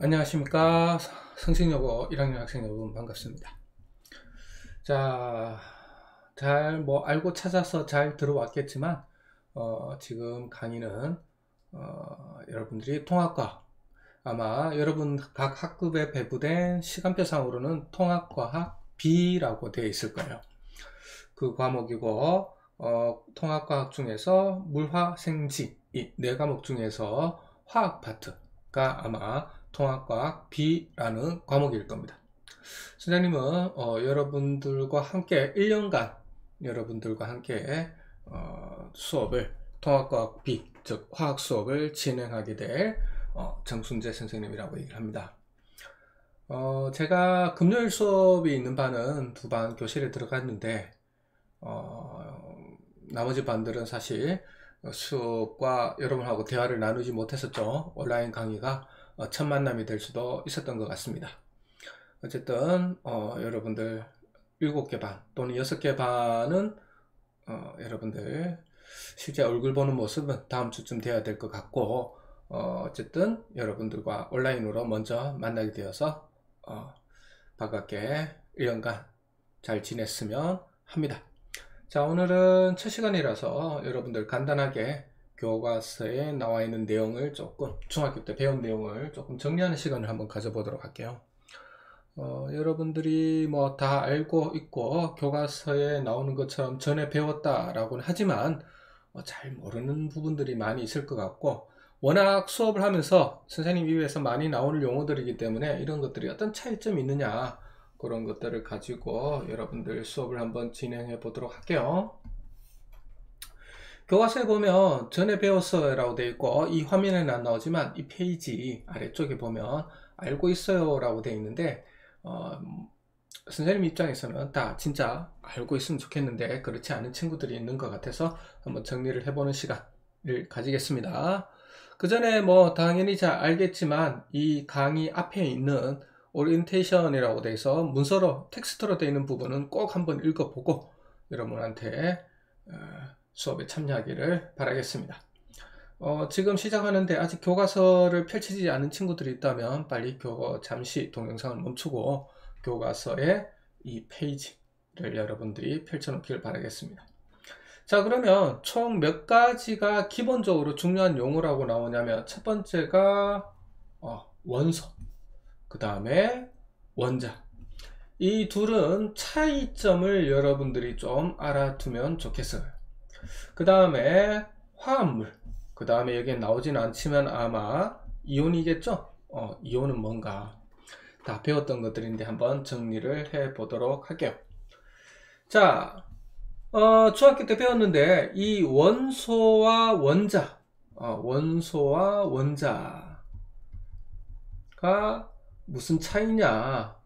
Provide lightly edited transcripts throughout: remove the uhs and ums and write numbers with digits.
안녕하십니까. 성신여고 1학년 학생 여러분 반갑습니다. 자, 잘 알고 찾아서 잘 들어왔겠지만 지금 강의는 여러분들이 통합과학, 아마 여러분 각 학급에 배부된 시간표상으로는 통합과학 B라고 되어 있을 거예요. 그 과목이고 통합과학 중에서 물화생지 이 네 과목 중에서 화학 파트가 아마 통합과학 B라는 과목일 겁니다. 선생님은 여러분들과 함께 1년간 여러분들과 함께 수업을 통합과학 B, 즉 화학 수업을 진행하게 될 정순재 선생님이라고 얘기를 합니다. 제가 금요일 수업이 있는 반은 두 반 교실에 들어갔는데 나머지 반들은 사실 수업과 여러분하고 대화를 나누지 못했었죠. 온라인 강의가 첫 만남이 될 수도 있었던 것 같습니다. 어쨌든 여러분들 7개 반 또는 6개 반은 여러분들 실제 얼굴 보는 모습은 다음 주쯤 돼야 될 것 같고 어쨌든 여러분들과 온라인으로 먼저 만나게 되어서 반갑게 1년간 잘 지냈으면 합니다. 자, 오늘은 첫 시간이라서 여러분들 간단하게 교과서에 나와 있는 내용을 조금 중학교 때 배운 내용을 조금 정리하는 시간을 한번 가져보도록 할게요. 여러분들이 다 알고 있고 교과서에 나오는 것처럼 전에 배웠다라고는 하지만 잘 모르는 부분들이 많이 있을 것 같고, 워낙 수업을 하면서 선생님 입에서 많이 나오는 용어들이기 때문에 이런 것들이 어떤 차이점이 있느냐, 그런 것들을 가지고 여러분들 수업을 한번 진행해 보도록 할게요. 교과서에 보면 전에 배웠어 라고 되어 있고, 이 화면에는 안 나오지만 이 페이지 아래쪽에 보면 알고 있어요 라고 되어 있는데 선생님 입장에서는 다 진짜 알고 있으면 좋겠는데 그렇지 않은 친구들이 있는 것 같아서 한번 정리를 해보는 시간을 가지겠습니다. 그 전에 당연히 잘 알겠지만 이 강의 앞에 있는 오리엔테이션이라고 되어 있어 문서로 텍스트로 되어 있는 부분은 꼭 한번 읽어보고 여러분한테 수업에 참여하기를 바라겠습니다. 지금 시작하는데 아직 교과서를 펼치지 않은 친구들이 있다면 빨리 잠시 동영상을 멈추고 교과서의 이 페이지를 여러분들이 펼쳐놓기를 바라겠습니다. 자, 그러면 총 몇 가지가 기본적으로 중요한 용어라고 나오냐면, 첫 번째가 원소, 그 다음에 원자. 이 둘은 차이점을 여러분들이 좀 알아두면 좋겠어요. 그 다음에 화합물, 그 다음에 여기에 나오진 않지만 아마 이온이겠죠? 이온은 뭔가 다 배웠던 것들인데 한번 정리를 해 보도록 할게요. 자, 중학교 때 배웠는데 이 원소와 원자, 원소와 원자가 무슨 차이냐?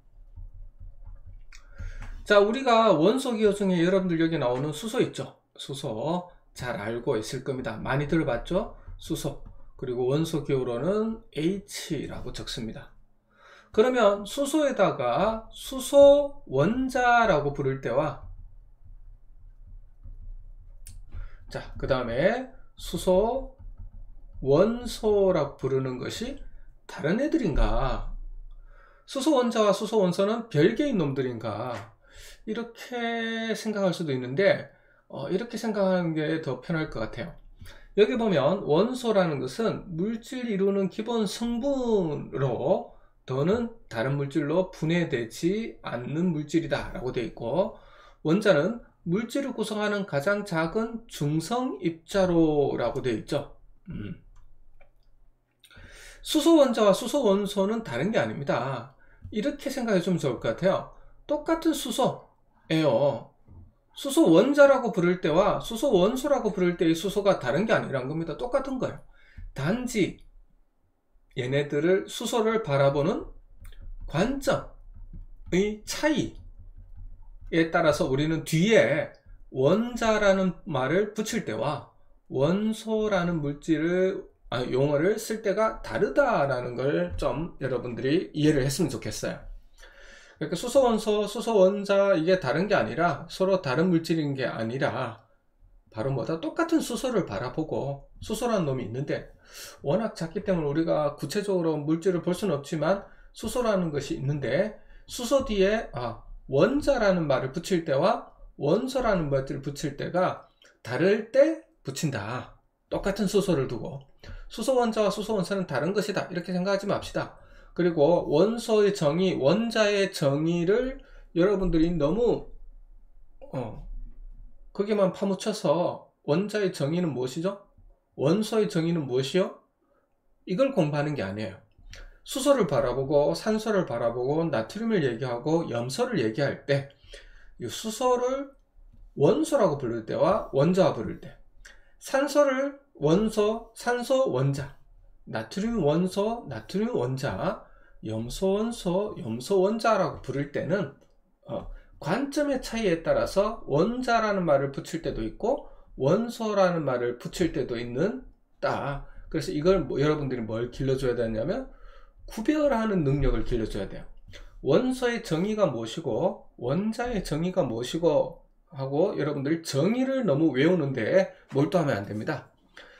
자, 우리가 원소 기호 중에 여러분들 여기 나오는 수소 있죠? 수소 잘 알고 있을 겁니다. 많이 들어봤죠? 수소. 그리고 원소 기호로는 H라고 적습니다. 그러면 수소에다가 수소 원자라고 부를 때와, 자, 그 다음에 수소 원소라고 부르는 것이 다른 애들인가? 수소 원자와 수소 원소는 별개인 놈들인가? 이렇게 생각할 수도 있는데 이렇게 생각하는 게 더 편할 것 같아요. 여기 보면 원소라는 것은 물질 이루는 기본 성분으로 더는 다른 물질로 분해되지 않는 물질이다 라고 되어 있고, 원자는 물질을 구성하는 가장 작은 중성 입자로라고 되어 있죠. 수소 원자와 수소 원소는 다른 게 아닙니다. 이렇게 생각해 주면 좋을 것 같아요. 똑같은 수소예요. 수소 원자라고 부를 때와 수소 원소라고 부를 때의 수소가 다른 게 아니란 겁니다. 똑같은 거예요. 단지 얘네들을 수소를 바라보는 관점의 차이에 따라서 우리는 뒤에 원자라는 말을 붙일 때와 원소라는 용어를 쓸 때가 다르다라는 걸 좀 여러분들이 이해를 했으면 좋겠어요. 그러니까 수소 원소, 수소 원자 이게 다른 게 아니라, 서로 다른 물질인 게 아니라 바로 똑같은 수소를 바라보고 수소라는 놈이 있는데 워낙 작기 때문에 우리가 구체적으로 물질을 볼 수는 없지만 수소라는 것이 있는데, 수소 뒤에 원자라는 말을 붙일 때와 원소라는 말을 붙일 때가 다를 때 붙인다. 똑같은 수소를 두고 수소 원자와 수소 원소는 다른 것이다 이렇게 생각하지 맙시다. 그리고 원소의 정의, 원자의 정의를 여러분들이 너무 거기만 파묻혀서 원자의 정의는 무엇이죠? 원소의 정의는 무엇이요? 이걸 공부하는 게 아니에요. 수소를 바라보고 산소를 바라보고 나트륨을 얘기하고 염소를 얘기할 때 이 수소를 원소라고 부를 때와 원자와 부를 때, 산소를 원소, 산소, 원자, 나트륨 원소, 나트륨 원자, 염소 원소, 염소 원자라고 부를 때는 관점의 차이에 따라서 원자라는 말을 붙일 때도 있고 원소라는 말을 붙일 때도 있는 딱. 그래서 이걸 여러분들이 뭘 길러줘야 되냐면 구별하는 능력을 길러줘야 돼요. 원소의 정의가 무엇이고 원자의 정의가 무엇이고 하고 여러분들이 정의를 너무 외우는데 몰두하면 안 됩니다.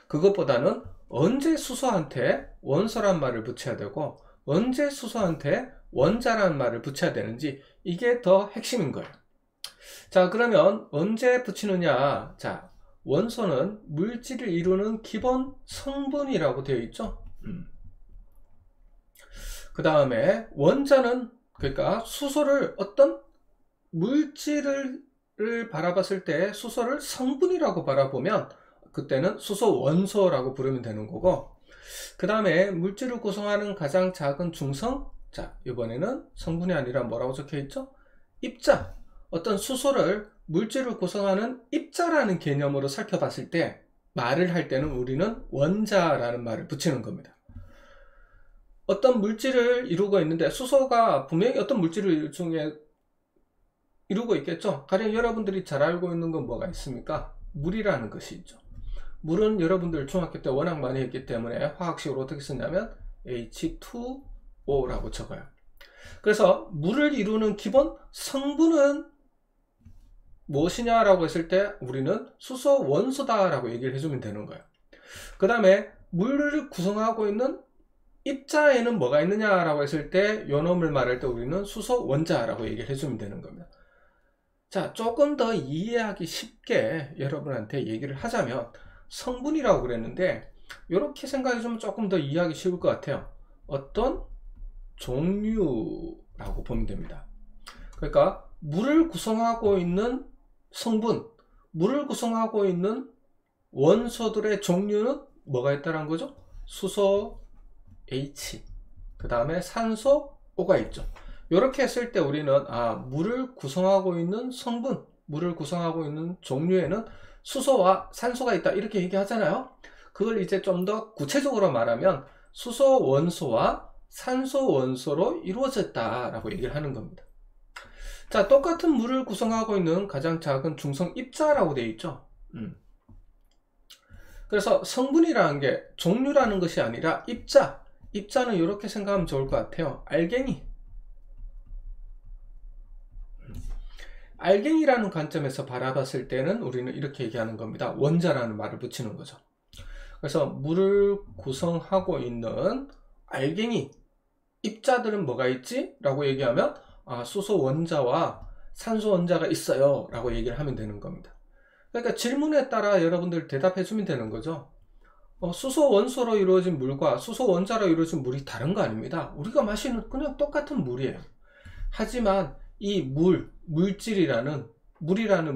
그것보다는 언제 수소한테 원소란 말을 붙여야 되고 언제 수소한테 원자라는 말을 붙여야 되는지, 이게 더 핵심인 거예요. 자, 그러면 언제 붙이느냐. 자, 원소는 물질을 이루는 기본 성분이라고 되어 있죠. 그 다음에 원자는, 그러니까 수소를 어떤 물질을 바라봤을 때 수소를 성분이라고 바라보면 그때는 수소 원소라고 부르면 되는 거고, 그 다음에 물질을 구성하는 가장 작은 중성, 자, 이번에는 성분이 아니라 뭐라고 적혀 있죠? 입자. 어떤 수소를 물질을 구성하는 입자라는 개념으로 살펴봤을 때, 말을 할 때는 우리는 원자라는 말을 붙이는 겁니다. 어떤 물질을 이루고 있는데 수소가 분명히 어떤 물질을 중에 이루고 있겠죠. 가령 여러분들이 잘 알고 있는 건 뭐가 있습니까? 물이라는 것이 있죠. 물은 여러분들 중학교 때 워낙 많이 했기 때문에 화학식으로 어떻게 쓰냐면 H2O라고 적어요. 그래서 물을 이루는 기본 성분은 무엇이냐라고 했을 때 우리는 수소 원소다라고 얘기를 해주면 되는 거예요. 그 다음에 물을 구성하고 있는 입자에는 뭐가 있느냐라고 했을 때 요 놈을 말할 때 우리는 수소 원자라고 얘기를 해주면 되는 겁니다. 자, 조금 더 이해하기 쉽게 여러분한테 얘기를 하자면 성분이라고 그랬는데 이렇게 생각해주면 조금 더 이해하기 쉬울 것 같아요. 어떤 종류라고 보면 됩니다. 그러니까 물을 구성하고 있는 성분, 물을 구성하고 있는 원소들의 종류는 뭐가 있다는 거죠? 수소 H, 그 다음에 산소 O가 있죠. 이렇게 했을 때 우리는 물을 구성하고 있는 성분, 물을 구성하고 있는 종류에는 수소와 산소가 있다 이렇게 얘기하잖아요. 그걸 이제 좀 더 구체적으로 말하면 수소 원소와 산소 원소로 이루어졌다라고 얘기를 하는 겁니다. 자, 똑같은 물을 구성하고 있는 가장 작은 중성 입자라고 되어 있죠. 그래서 성분이라는 게 종류라는 것이 아니라 입자는 이렇게 생각하면 좋을 것 같아요. 알갱이라는 관점에서 바라봤을 때는 우리는 이렇게 얘기하는 겁니다. 원자라는 말을 붙이는 거죠. 그래서 물을 구성하고 있는 알갱이, 입자들은 뭐가 있지? 라고 얘기하면 수소 원자와 산소 원자가 있어요 라고 얘기를 하면 되는 겁니다. 그러니까 질문에 따라 여러분들 대답해 주면 되는 거죠. 수소 원소로 이루어진 물과 수소 원자로 이루어진 물이 다른 거 아닙니다. 우리가 마시는 그냥 똑같은 물이에요. 하지만 이 물이라는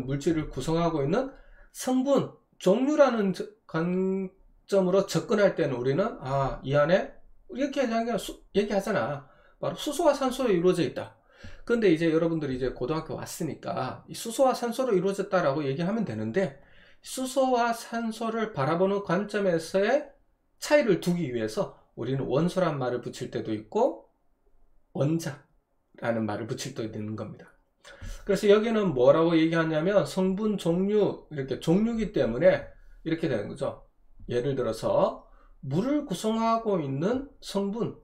물질을 구성하고 있는 성분, 종류라는 관점으로 접근할 때는 우리는 이 안에 이렇게 얘기하잖아. 바로 수소와 산소로 이루어져 있다. 근데 이제 여러분들이 이제 고등학교 왔으니까 이 수소와 산소로 이루어졌다라고 얘기하면 되는데, 수소와 산소를 바라보는 관점에서의 차이를 두기 위해서 우리는 원소란 말을 붙일 때도 있고 원자라는 말을 붙일 때도 있는 겁니다. 그래서 여기는 뭐라고 얘기하냐면 성분, 종류, 이렇게 종류이기 때문에 이렇게 되는 거죠. 예를 들어서 물을 구성하고 있는 성분,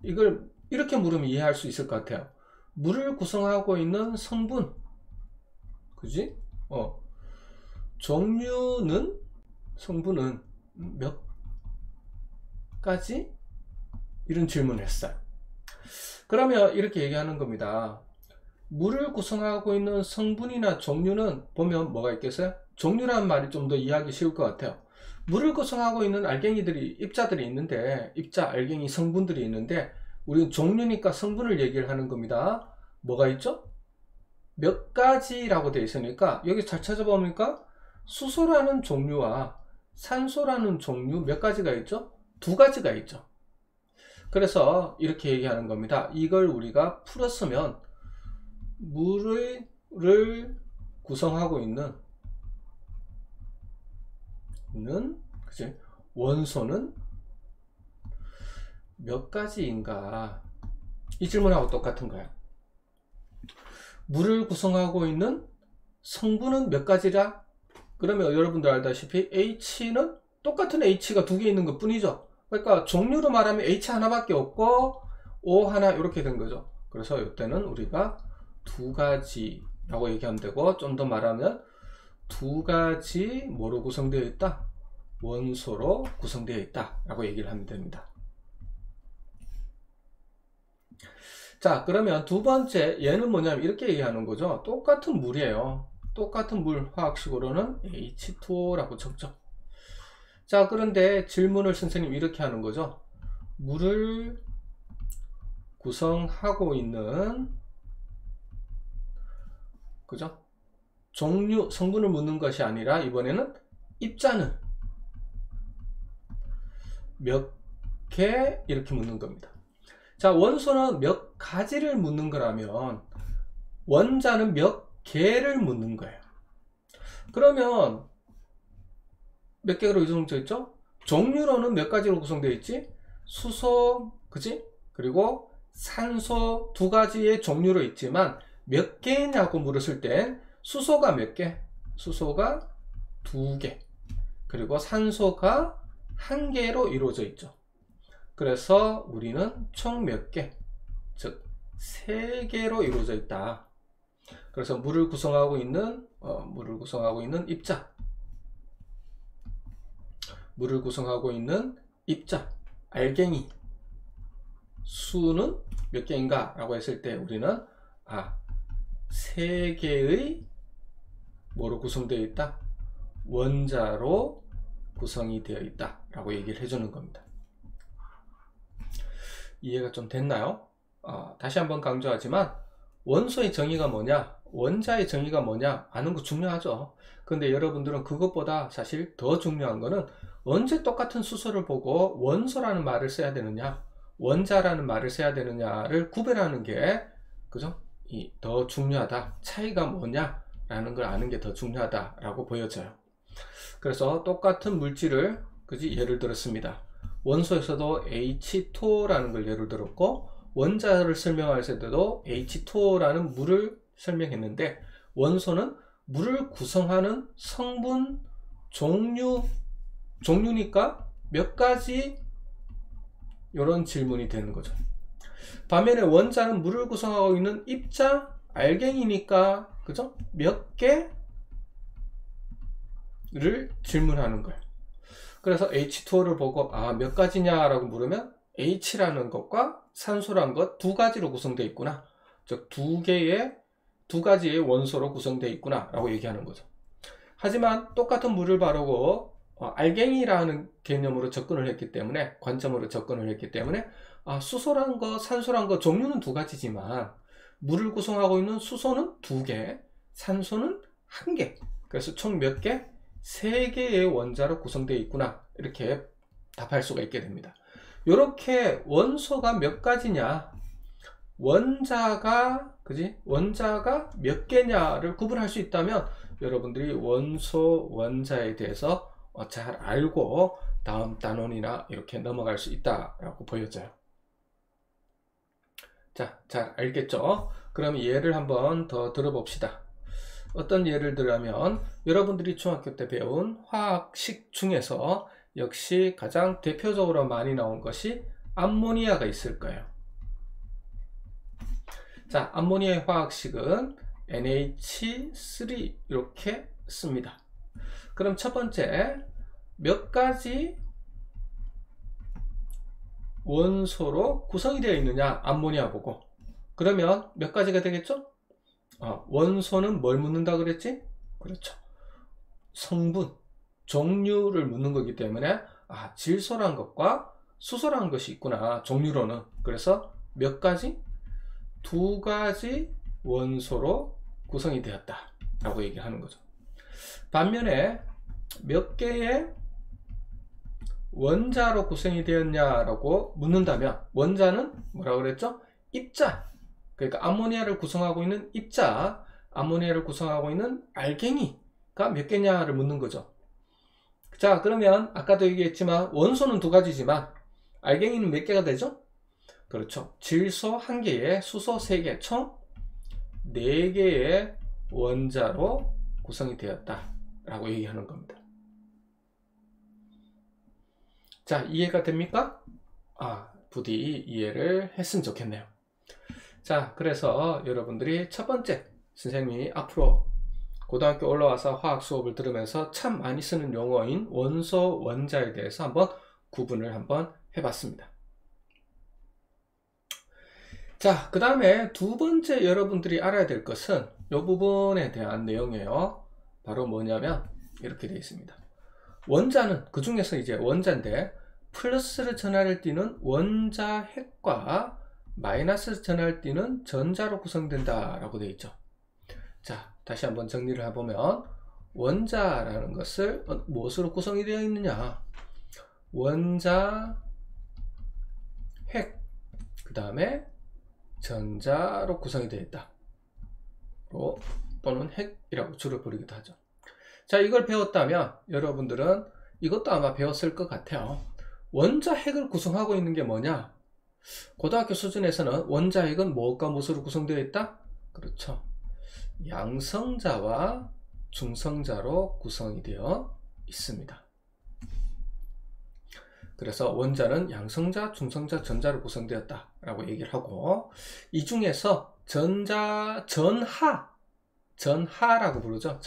이걸 이렇게 물으면 이해할 수 있을 것 같아요. 물을 구성하고 있는 성분, 그지? 종류는, 성분은 몇 가지? 이런 질문을 했어요. 그러면 이렇게 얘기하는 겁니다. 물을 구성하고 있는 성분이나 종류는 보면 뭐가 있겠어요? 종류라는 말이 좀 더 이해하기 쉬울 것 같아요. 물을 구성하고 있는 알갱이들이, 입자들이 있는데, 입자, 알갱이, 성분들이 있는데, 우리는 종류니까 성분을 얘기를 하는 겁니다. 뭐가 있죠? 몇 가지라고 되어 있으니까 여기 잘 찾아보니까 수소라는 종류와 산소라는 종류 몇 가지가 있죠? 두 가지가 있죠. 그래서 이렇게 얘기하는 겁니다. 이걸 우리가 풀었으면 물을 구성하고 있는 그치? 원소는 몇 가지인가? 이 질문하고 똑같은 거야. 물을 구성하고 있는 성분은 몇 가지라? 그러면 여러분들 알다시피 H는 똑같은 H가 두 개 있는 것 뿐이죠. 그러니까 종류로 말하면 H 하나밖에 없고 O 하나 이렇게 된 거죠. 그래서 이때는 우리가 두 가지라고 얘기하면 되고, 좀 더 말하면 두 가지 뭐로 구성되어 있다? 원소로 구성되어 있다 라고 얘기를 하면 됩니다. 자, 그러면 두 번째 얘는 뭐냐면 이렇게 얘기하는 거죠. 똑같은 물이에요. 똑같은 물, 화학식으로는 H2O라고 적죠. 자, 그런데 질문을 선생님 이렇게 하는 거죠. 물을 구성하고 있는, 그죠? 종류, 성분을 묻는 것이 아니라 이번에는 입자는 몇 개? 이렇게 묻는 겁니다. 자, 원소는 몇 가지를 묻는 거라면 원자는 몇 개를 묻는 거예요. 그러면 몇 개로 구성되어 있죠? 종류로는 몇 가지로 구성되어 있지? 수소, 그지? 그리고 산소 두 가지의 종류로 있지만 몇 개냐고 물었을 땐 수소가 몇 개? 수소가 두 개. 그리고 산소가 한 개로 이루어져 있죠. 그래서 우리는 총 몇 개? 즉, 세 개로 이루어져 있다. 그래서 물을 구성하고 있는 입자, 물을 구성하고 있는 입자, 알갱이 수는 몇 개인가? 라고 했을 때 우리는 세 개의 뭐로 구성되어 있다? 원자로 구성이 되어 있다 라고 얘기를 해주는 겁니다. 이해가 좀 됐나요? 다시 한번 강조하지만 원소의 정의가 뭐냐, 원자의 정의가 뭐냐 아는 거 중요하죠. 근데 여러분들은 그것보다 사실 더 중요한 거는 언제 똑같은 수소를 보고 원소라는 말을 써야 되느냐, 원자라는 말을 써야 되느냐를 구별하는 게, 그죠? 더 중요하다. 차이가 뭐냐라는 걸 아는 게 더 중요하다라고 보여져요. 그래서 똑같은 물질을, 그지? 예를 들었습니다. 원소에서도 H2O라는 걸 예를 들었고, 원자를 설명할 때도 H2O라는 물을 설명했는데, 원소는 물을 구성하는 성분, 종류니까 몇 가지? 이런 질문이 되는 거죠. 반면에 원자는 물을 구성하고 있는 입자, 알갱이니까, 그죠? 몇 개를 질문하는 거예요. 그래서 H2O를 보고 몇 가지냐라고 물으면 H라는 것과 산소라는 것 두 가지로 구성되어 있구나. 즉 두 가지의 원소로 구성되어 있구나 라고 얘기하는 거죠. 하지만 똑같은 물을 바르고 알갱이라는 개념으로 접근을 했기 때문에, 관점으로 접근을 했기 때문에 수소란 거, 산소란 거 종류는 두 가지지만 물을 구성하고 있는 수소는 두 개, 산소는 한 개. 그래서 총 몇 개? 세 개의 원자로 구성되어 있구나. 이렇게 답할 수가 있게 됩니다. 이렇게 원소가 몇 가지냐, 원자가 몇 개냐를 구분할 수 있다면 여러분들이 원소, 원자에 대해서 잘 알고 다음 단원이나 이렇게 넘어갈 수 있다라고 보여져요. 자, 잘 알겠죠? 그럼 예를 한번 더 들어봅시다. 어떤 예를 들자면 여러분들이 중학교 때 배운 화학식 중에서 역시 가장 대표적으로 많이 나온 것이 암모니아가 있을 거예요. 자, 암모니아의 화학식은 NH3 이렇게 씁니다. 그럼 첫 번째, 몇 가지 원소로 구성이 되어 있느냐, 암모니아 보고. 그러면 몇 가지가 되겠죠? 원소는 뭘 묻는다 그랬지? 그렇죠. 성분, 종류를 묻는 거기 때문에 질소란 것과 수소라는 것이 있구나, 종류로는. 그래서 몇 가지? 두 가지 원소로 구성이 되었다 라고 얘기하는 거죠. 반면에 몇 개의 원자로 구성이 되었냐라고 묻는다면, 원자는 뭐라고 그랬죠? 입자. 그러니까 암모니아를 구성하고 있는 입자, 암모니아를 구성하고 있는 알갱이가 몇 개냐를 묻는 거죠. 자, 그러면 아까도 얘기했지만 원소는 두 가지지만 알갱이는 몇 개가 되죠? 그렇죠. 질소 1개에 수소 3개, 총 4개의 원자로 구성이 되었다 라고 얘기하는 겁니다. 자, 이해가 됩니까? 부디 이해를 했으면 좋겠네요. 자, 그래서 여러분들이 첫 번째, 선생님이 앞으로 고등학교 올라와서 화학 수업을 들으면서 참 많이 쓰는 용어인 원소, 원자에 대해서 한번 구분을 한번 해봤습니다. 자, 그 다음에 두 번째 여러분들이 알아야 될 것은 이 부분에 대한 내용이에요. 바로 뭐냐면 이렇게 되어 있습니다. 원자는, 그 중에서 이제 원자인데, 플러스를 전하를 띠는 원자 핵과 마이너스 전하를 띠는 전자로 구성된다 라고 되어 있죠. 자, 다시 한번 정리를 해보면, 원자라는 것을 무엇으로 구성이 되어 있느냐? 원자, 핵, 그 다음에 전자로 구성이 되어 있다. 또는 핵이라고 줄여 부르기도 하죠. 자, 이걸 배웠다면 여러분들은 이것도 아마 배웠을 것 같아요. 원자 핵을 구성하고 있는 게 뭐냐? 고등학교 수준에서는 원자 핵은 무엇과 무엇으로 구성되어 있다? 그렇죠. 양성자와 중성자로 구성이 되어 있습니다. 그래서 원자는 양성자, 중성자, 전자로 구성되었다 라고 얘기를 하고, 이 중에서 전하라고 부르죠.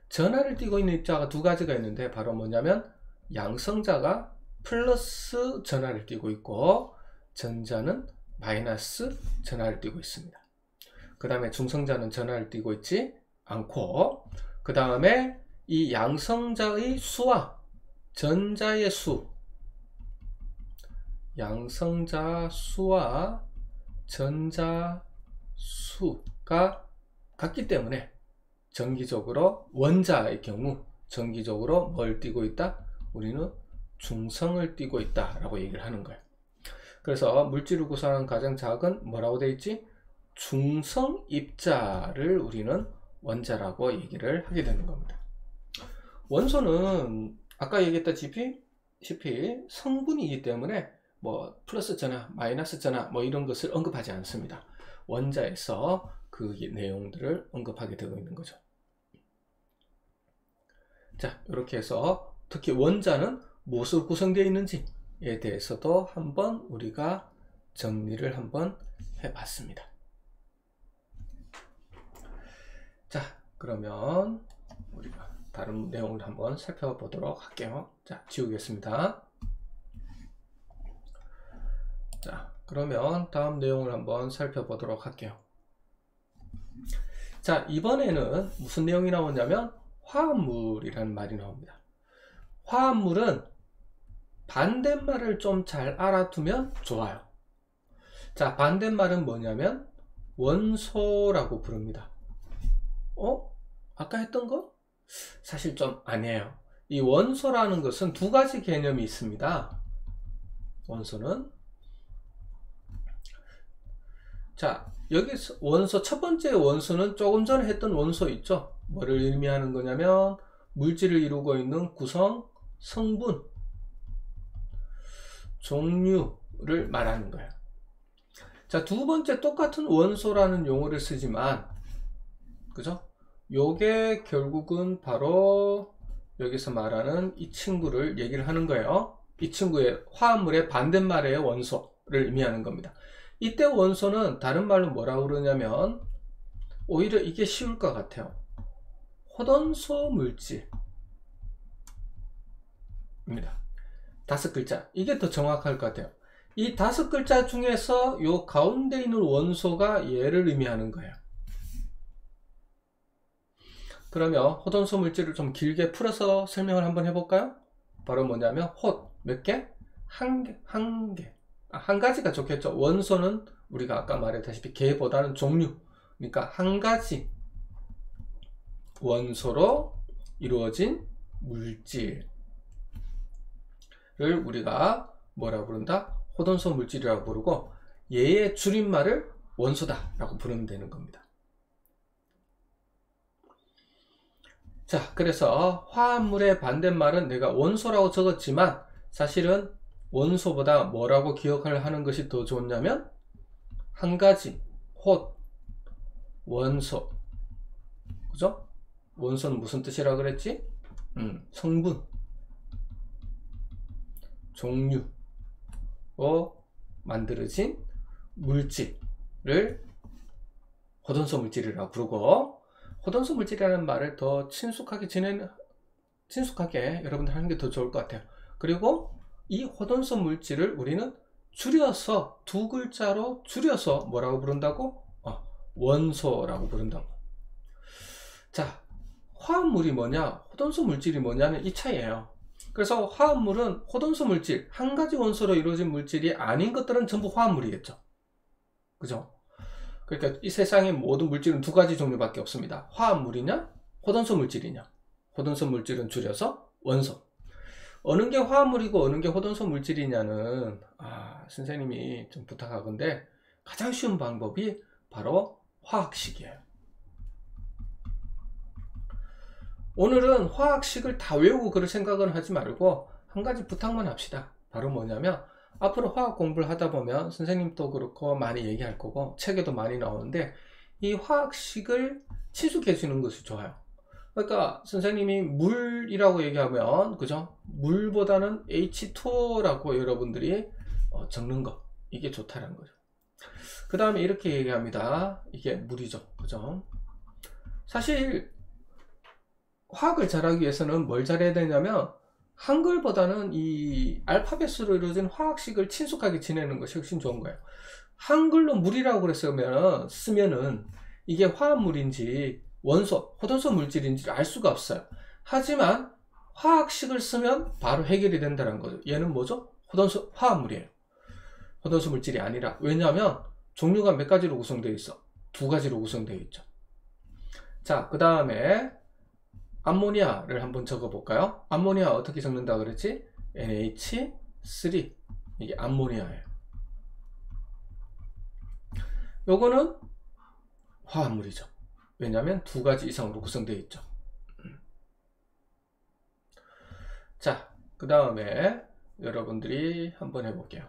전하를 띠고 있는 입자가 두 가지가 있는데, 바로 뭐냐면 양성자가 플러스 전하를 띠고 있고, 전자는 마이너스 전하를 띠고 있습니다. 그 다음에 중성자는 전하를 띠고 있지 않고, 그 다음에 이 양성자의 수와 전자의 수, 양성자 수와 전자 수가 같기 때문에 정기적으로, 원자의 경우 정기적으로 뭘 띠고 있다? 우리는 중성을 띠고 있다 라고 얘기를 하는 거예요. 그래서 물질을 구성하는 가장 작은 뭐라고 되어 있지? 중성 입자를 우리는 원자라고 얘기를 하게 되는 겁니다. 원소는 아까 얘기했다시피 성분이기 때문에 뭐 플러스 전하, 마이너스 전하 뭐 이런 것을 언급하지 않습니다. 원자에서 그 내용들을 언급하게 되고 있는 거죠. 자, 이렇게 해서 특히 원자는 무엇으로 구성되어 있는지에 대해서도 한번 우리가 정리를 한번 해봤습니다. 자, 그러면 우리가 다른 내용을 한번 살펴보도록 할게요. 자, 지우겠습니다. 자, 그러면 다음 내용을 한번 살펴보도록 할게요. 자, 이번에는 무슨 내용이 나오냐면 화합물이라는 말이 나옵니다. 화합물은 반대말을 좀 잘 알아두면 좋아요. 자, 반대말은 뭐냐면 원소라고 부릅니다. 아까 했던 거? 사실 좀 아니에요. 이 원소라는 것은 두 가지 개념이 있습니다. 원소는, 자, 여기서 원소, 첫 번째 원소는 조금 전에 했던 원소 있죠? 뭐를 의미하는 거냐면 물질을 이루고 있는 구성, 성분, 종류를 말하는 거예요. 자, 두 번째 똑같은 원소라는 용어를 쓰지만, 그죠? 요게 결국은 바로 여기서 말하는 이 친구를 얘기를 하는 거예요. 이 친구의 화합물의 반대말의 원소를 의미하는 겁니다. 이때 원소는 다른 말로 뭐라고 그러냐면, 오히려 이게 쉬울 것 같아요. 호돈소 물질입니다. 5글자. 이게 더 정확할 것 같아요. 이 5글자 중에서 요 가운데 있는 원소가 얘를 의미하는 거예요. 그러면 호돈소 물질을 좀 길게 풀어서 설명을 한번 해볼까요? 바로 뭐냐면 몇 개? 한 개. 한 가지가 좋겠죠. 원소는 우리가 아까 말했다시피 개보다는 종류. 그러니까 한 가지 원소로 이루어진 물질을 우리가 뭐라고 부른다? 호돈소 물질이라고 부르고 얘의 줄임말을 원소다 라고 부르면 되는 겁니다. 자, 그래서 화합물의 반대말은 내가 원소라고 적었지만 사실은 원소보다 뭐라고 기억을 하는 것이 더 좋냐면 한 가지, 원소. 그죠? 원소는 무슨 뜻이라고 그랬지? 성분, 종류로 만들어진 물질을 호돈소 물질이라고 부르고, 호돈소 물질이라는 말을 더 친숙하게 여러분들 하는 게 더 좋을 것 같아요. 그리고 이 호돈소 물질을 우리는 줄여서 2글자로 줄여서 뭐라고 부른다고? 원소라고 부른다고. 자, 화합물이 뭐냐, 호돈소 물질이 뭐냐는 이 차이예요. 그래서 화합물은 호돈소 물질, 한 가지 원소로 이루어진 물질이 아닌 것들은 전부 화합물이겠죠. 그죠? 그러니까 이 세상의 모든 물질은 2가지 종류밖에 없습니다. 화합물이냐, 호돈소 물질이냐. 호돈소 물질은 줄여서 원소. 어느 게 화합물이고 어느 게 호돈소 물질이냐는 선생님이 좀 부탁하건데 가장 쉬운 방법이 바로 화학식이에요. 오늘은 화학식을 다 외우고 그럴 생각은 하지 말고 한 가지 부탁만 합시다. 바로 뭐냐면 앞으로 화학 공부를 하다 보면 선생님도 그렇고 많이 얘기할 거고 책에도 많이 나오는데 이 화학식을 친숙해 주는 것이 좋아요. 그러니까 선생님이 물이라고 얘기하면 그죠? 물보다는 H2O라고 여러분들이 적는 거, 이게 좋다는 거죠. 그 다음에 이렇게 얘기합니다. 이게 물이죠. 그죠? 사실 화학을 잘하기 위해서는 뭘 잘해야 되냐면 한글보다는 이 알파벳으로 이루어진 화학식을 친숙하게 지내는 것이 훨씬 좋은 거예요. 한글로 물이라고 쓰면은 이게 화합물인지 원소, 호돈소 물질인지 알 수가 없어요. 하지만 화학식을 쓰면 바로 해결이 된다는 거죠. 얘는 뭐죠? 화합물이에요. 호돈소 물질이 아니라. 왜냐하면 종류가 몇 가지로 구성되어 있어? 2가지로 구성되어 있죠. 자, 그 다음에 암모니아를 한번 적어볼까요? 암모니아 어떻게 적는다 그랬지? NH3. 이게 암모니아예요. 요거는 화합물이죠. 왜냐하면 2가지 이상으로 구성되어 있죠. 자, 그 다음에 여러분들이 한번 해볼게요.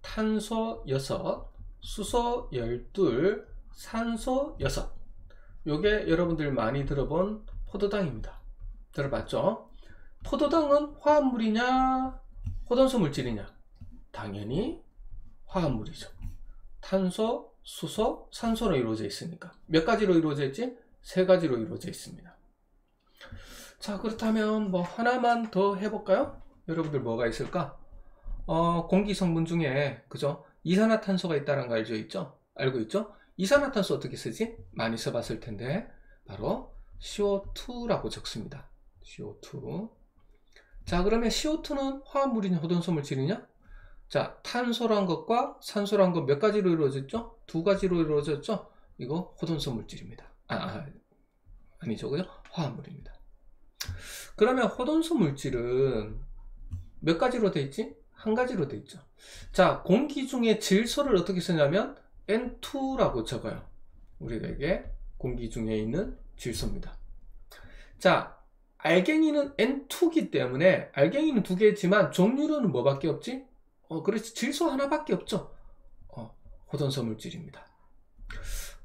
탄소 6, 수소 12, 산소 6. 요게 여러분들 많이 들어본 포도당입니다. 들어봤죠? 포도당은 화합물이냐 호돈소 물질이냐? 당연히 화합물이죠. 탄소, 수소, 산소로 이루어져 있으니까. 몇 가지로 이루어져 있지? 3가지로 이루어져 있습니다. 자, 그렇다면 뭐 하나만 더 해볼까요? 여러분들 뭐가 있을까? 공기 성분 중에 그죠? 이산화탄소가 있다는 거 알고 있죠? 이산화탄소 어떻게 쓰지? 많이 써봤을 텐데 바로 CO2라고 적습니다. CO2. 자, 그러면 CO2는 화합물이냐 호돈소 물질이냐? 자, 탄소란 것과 산소란 것 몇 가지로 이루어졌죠? 2가지로 이루어졌죠? 이거 호돈소 물질입니다. 아니죠, 그죠? 화합물입니다. 그러면 호돈소 물질은 몇 가지로 돼 있지? 한 가지로 돼 있죠. 자, 공기 중에 질소를 어떻게 쓰냐면 N2라고 적어요. 우리에게 공기 중에 있는 질소입니다. 자, 알갱이는 N2기 때문에 알갱이는 2개지만 종류로는 뭐밖에 없지? 그렇지, 질소 하나밖에 없죠. 호돈소 물질입니다.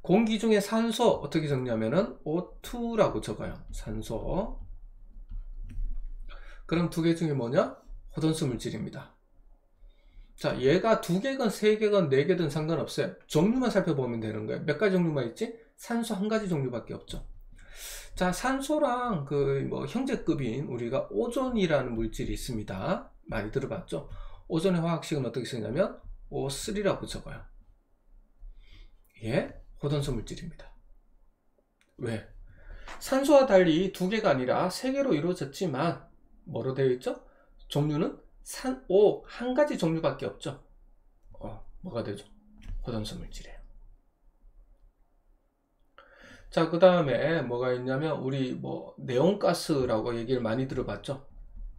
공기 중에 산소 어떻게 적냐면은 O2라고 적어요. 산소. 그럼 2개 중에 뭐냐? 호돈소 물질입니다. 자, 얘가 2개건 3개건 4개든 상관없어요. 종류만 살펴보면 되는 거예요. 몇 가지 종류만 있지? 산소 한 가지 종류밖에 없죠. 자, 산소랑 그 뭐 형제급인 우리가 오존이라는 물질이 있습니다. 많이 들어봤죠? 오존의 화학식은 어떻게 쓰냐면 O3라고 적어요. 이게 호전소 물질입니다. 왜? 산소와 달리 두 개가 아니라 세 개로 이루어졌지만 뭐로 되어 있죠? 종류는 O 한 가지 종류밖에 없죠. 뭐가 되죠? 호전소 물질이에요. 자, 그 다음에 뭐가 있냐면 우리 뭐 네온가스라고 얘기를 많이 들어봤죠.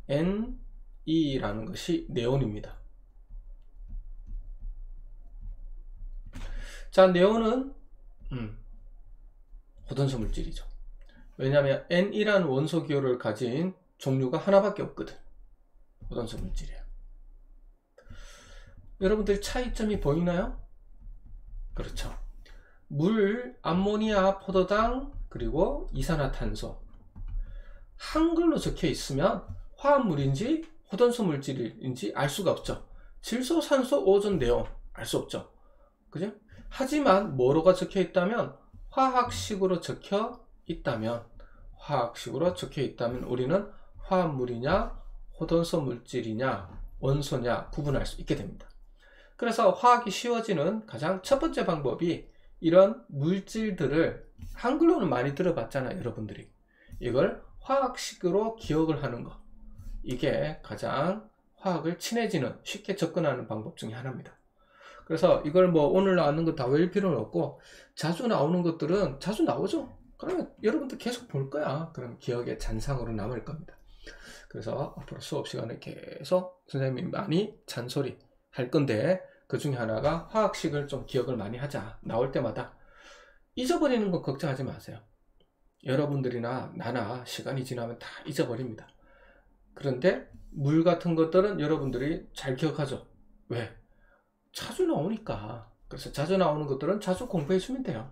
NE라는 것이 네온입니다. 자, 네온은 호전소 물질이죠. 왜냐하면 N이라는 원소 기호를 가진 종류가 하나밖에 없거든. 호전소 물질이에요. 여러분들 차이점이 보이나요? 그렇죠. 물, 암모니아, 포도당, 그리고 이산화탄소. 한글로 적혀 있으면 화합물인지 호전소 물질인지 알 수가 없죠. 질소, 산소, 오존, 네온 알 수 없죠. 그죠? 하지만 뭐로가 적혀 있다면 화학식으로 적혀 있다면 우리는 화합물이냐 호전소 물질이냐 원소냐 구분할 수 있게 됩니다. 그래서 화학이 쉬워지는 가장 첫 번째 방법이 이런 물질들을 한글로는 많이 들어봤잖아요, 여러분들이. 이걸 화학식으로 기억을 하는 거. 이게 가장 화학을 친해지는, 쉽게 접근하는 방법 중에 하나입니다. 그래서 이걸 뭐 오늘 나오는 거 다 외울 필요는 없고 자주 나오는 것들은 자주 나오죠. 그러면 여러분들 계속 볼 거야. 그럼 기억에 잔상으로 남을 겁니다. 그래서 앞으로 수업 시간에 계속 선생님이 많이 잔소리 할 건데 그 중에 하나가 화학식을 좀 기억을 많이 하자. 나올 때마다 잊어버리는 거 걱정하지 마세요. 여러분들이나 나나 시간이 지나면 다 잊어버립니다. 그런데 물 같은 것들은 여러분들이 잘 기억하죠. 왜? 자주 나오니까. 그래서 자주 나오는 것들은 자주 공부해 주면 돼요.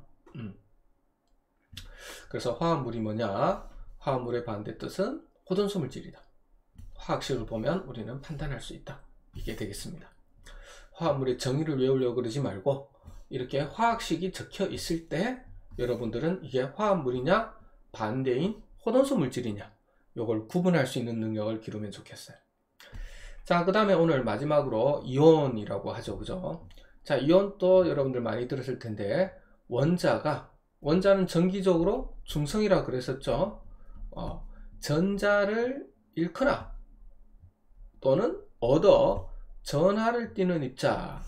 그래서 화합물이 뭐냐? 화합물의 반대 뜻은 호전소 물질이다. 화학식을 보면 우리는 판단할 수 있다. 이게 되겠습니다. 화합물의 정의를 외우려고 그러지 말고 이렇게 화학식이 적혀 있을 때 여러분들은 이게 화합물이냐 반대인 호전소 물질이냐 이걸 구분할 수 있는 능력을 기르면 좋겠어요. 자, 그 다음에 오늘 마지막으로 이온이라고 하죠. 그죠? 자, 이온도 여러분들 많이 들었을 텐데 원자는 정기적으로 중성이라고 그랬었죠. 전자를 잃거나 또는 얻어 전하를 띠는 입자.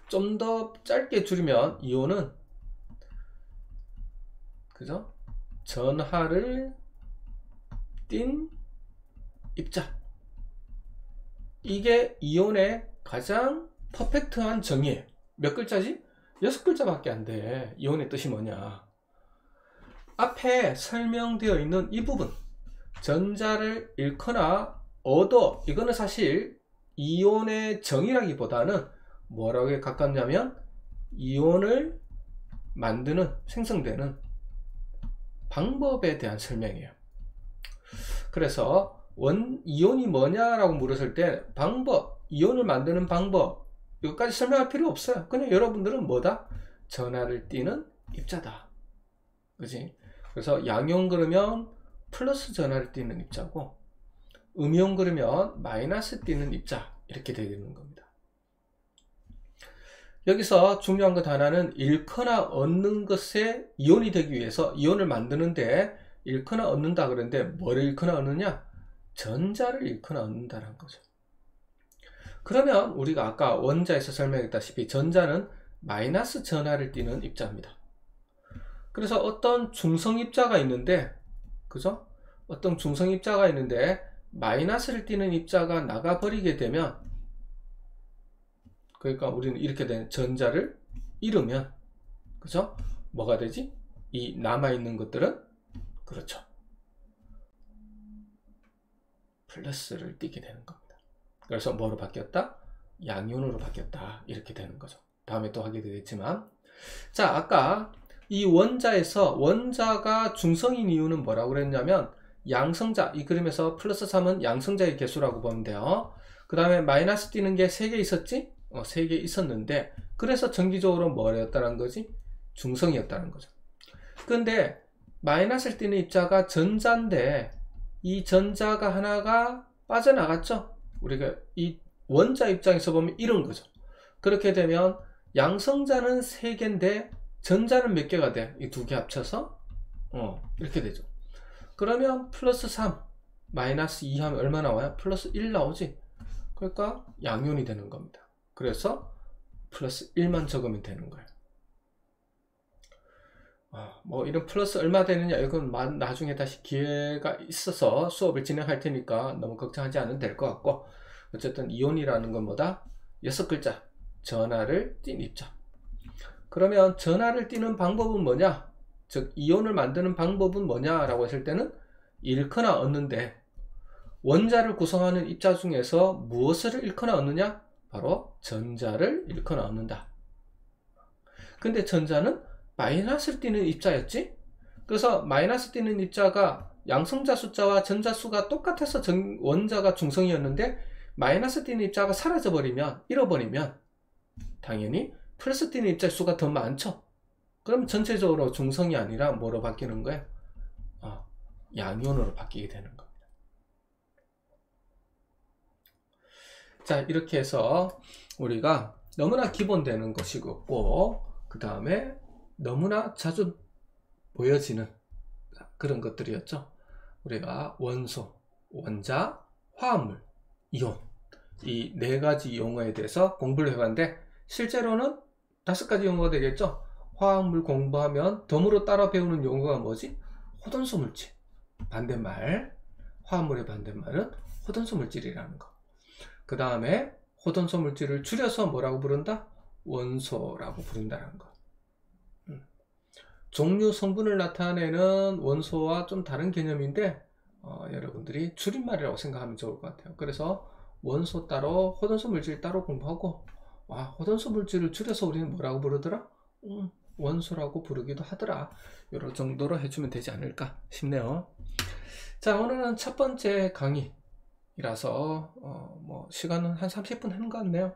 좀 더 짧게 줄이면 이온은 그죠? 전하를 띤 입자. 이게 이온의 가장 퍼펙트한 정의예요. 몇 글자지? 6글자밖에 안 돼. 이온의 뜻이 뭐냐? 앞에 설명되어 있는 이 부분, 전자를 잃거나 얻어, 이거는 사실 이온의 정의라기보다는 뭐라고 가깝냐면 이온을 만드는, 생성되는 방법에 대한 설명이에요. 그래서 이온이 뭐냐라고 물었을 때 방법, 이온을 만드는 방법, 이것까지 설명할 필요 없어요. 그냥 여러분들은 뭐다? 전하를 띠는 입자다. 그지? 그래서 양이온 그러면 플러스 전하를 띠는 입자고, 음이온 그러면 마이너스 띠는 입자. 이렇게 되는 겁니다. 여기서 중요한 것 하나는 잃거나 얻는 것에 이온이 되기 위해서 이온을 만드는데 잃거나 얻는다 그러는데 뭐를 잃거나 얻느냐? 전자를 잃거나 얻는다는 거죠. 그러면 우리가 아까 원자에서 설명했다시피 전자는 마이너스 전하를 띠는 입자입니다. 그래서 어떤 중성 입자가 있는데, 그죠? 어떤 중성 입자가 있는데 마이너스를 띠는 입자가 나가버리게 되면, 그러니까 우리는 이렇게 된 전자를 잃으면, 그죠? 뭐가 되지? 이 남아있는 것들은, 그렇죠, 플러스를 띠게 되는 겁니다. 그래서 뭐로 바뀌었다? 양이온으로 바뀌었다. 이렇게 되는 거죠. 다음에 또 하게 되겠지만, 자, 아까 이 원자가 중성인 이유는 뭐라고 그랬냐면 양성자, 이 그림에서 플러스 3은 양성자의 개수라고 보면 돼요. 그 다음에 마이너스 띄는 게 3개 있었지? 3개 있었는데, 그래서 정기적으로 뭐였다는 거지? 중성이었다는 거죠. 근데 마이너스를 띠는 입자가 전자인데 이 전자가 하나가 빠져나갔죠. 우리가 이 원자 입장에서 보면 이런 거죠. 그렇게 되면 양성자는 3개인데 전자는 몇 개가 돼? 이 2개 합쳐서 이렇게 되죠. 그러면 플러스 3 마이너스 2 하면 얼마 나와요? 플러스 1 나오지. 그러니까 양이온이 되는 겁니다. 그래서 플러스 1만 적으면 되는 거예요. 뭐 이런 플러스 얼마 되느냐 이건 나중에 다시 기회가 있어서 수업을 진행할 테니까 너무 걱정하지 않으면 될 것 같고, 어쨌든 이온이라는 건 뭐다? 6글자 전하를 띤 입자. 그러면 전하를 띠는 방법은 뭐냐, 즉 이온을 만드는 방법은 뭐냐 라고 했을 때는 잃거나 얻는데, 원자를 구성하는 입자 중에서 무엇을 잃거나 얻느냐? 바로 전자를 잃거나 얻는다. 근데 전자는 마이너스를 띠는 입자였지? 그래서 마이너스 띠는 입자가 양성자 숫자와 전자 수가 똑같아서 원자가 중성이었는데 마이너스 띠는 입자가 사라져 버리면, 잃어버리면 당연히 플러스 띠는 입자 수가 더 많죠. 그럼 전체적으로 중성이 아니라 뭐로 바뀌는 거예요? 양이온으로 바뀌게 되는 겁니다. 자, 이렇게 해서 우리가 너무나 기본되는 것이고, 그 다음에 너무나 자주 보여지는 그런 것들이었죠. 우리가 원소, 원자, 화합물, 이온, 이 4가지 용어에 대해서 공부를 해봤는데, 실제로는 5가지 용어가 되겠죠. 화합물 공부하면 덤으로 따라 배우는 용어가 뭐지? 호돈소 물질. 반대말, 화합물의 반대말은 호돈소 물질이라는 거. 그 다음에 호돈소 물질을 줄여서 뭐라고 부른다? 원소라고 부른다는 거. 종류 성분을 나타내는 원소와 좀 다른 개념인데 여러분들이 줄임말이라고 생각하면 좋을 것 같아요. 그래서 원소 따로, 호돈소 물질 따로 공부하고, 호돈소 물질을 줄여서 우리는 뭐라고 부르더라? 원소라고 부르기도 하더라. 이런 정도로 해주면 되지 않을까 싶네요. 자, 오늘은 첫 번째 강의라서 뭐 시간은 한 30분 하는 것 같네요.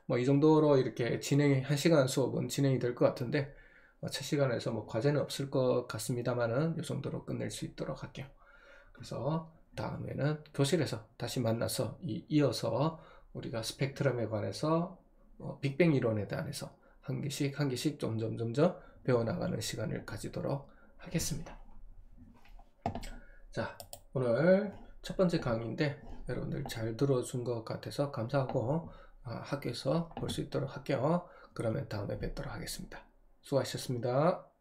뭐 이 정도로 이렇게 진행이 1시간 수업은 진행이 될 것 같은데, 첫 시간에서 뭐 과제는 없을 것 같습니다만은 이 정도로 끝낼 수 있도록 할게요. 그래서 다음에는 교실에서 다시 만나서 이어서 우리가 스펙트럼에 관해서 빅뱅 이론에 대해서 한 개씩 점점 배워나가는 시간을 가지도록 하겠습니다. 자, 오늘 첫 번째 강의인데 여러분들 잘 들어준 것 같아서 감사하고 학교에서 볼 수 있도록 할게요. 그러면 다음에 뵙도록 하겠습니다. 수고하셨습니다.